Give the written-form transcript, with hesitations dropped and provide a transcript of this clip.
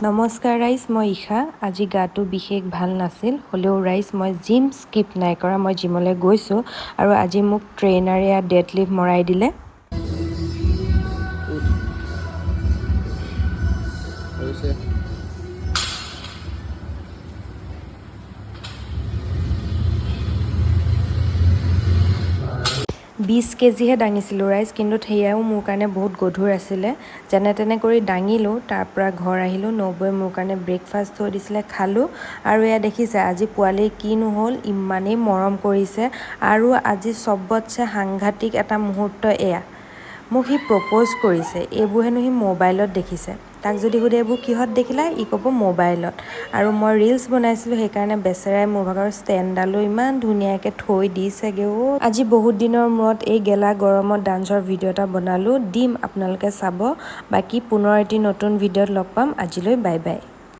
নমস্কাৰ ৰাইজ, মই ঈশা। আজি গাটো বিশেষ ভাল নাছিল, হ'লেও ৰাইজ মই জিম স্কিপ নাই কৰা। মই জিমলৈ গৈছোঁ আৰু আজি মোক ট্ৰেইনাৰে ডেড লিফ্ট মৰাই দিলে। হৈছে 20 কেজিহে দাঙিছিলোঁ ৰাইজ, কিন্তু সেয়াও মোৰ কাৰণে বহুত গধুৰ আছিলে। যেনে তেনে কৰি দাঙিলোঁ, তাৰ পৰা ঘৰ আহিলোঁ। নবৌৱে মোৰ কাৰণে ব্ৰেকফাষ্ট থৈ দিছিলে, খালোঁ। আৰু এয়া দেখিছে আজি পোৱালি কি নহ'ল, ইমানেই মৰম কৰিছে। আৰু আজি চবতছে সাংঘাতিক এটা মুহূৰ্ত এয়া, মোক সি প্ৰপ'জ কৰিছে। এইবোৰ হেনো সি মোবাইলত দেখিছে। তাক যদি সুধে এইবোৰ কিহত দেখিলা, ই ক'ব মোবাইলত। আৰু মই ৰিলছ বনাইছিলোঁ, সেইকাৰণে বেচেৰাই মোৰ ভাগৰ ষ্টেণ্ডডালো ইমান ধুনীয়াকৈ থৈ দিছেগৈ। আজি বহুত দিনৰ মূৰত এই গেলা গৰমত ডান্সৰ ভিডিঅ' এটা বনালোঁ, দিম আপোনালোকে চাব। বাকী পুনৰ এটি নতুন ভিডিঅ'ত লগ পাম। আজিলৈ বাই বাই।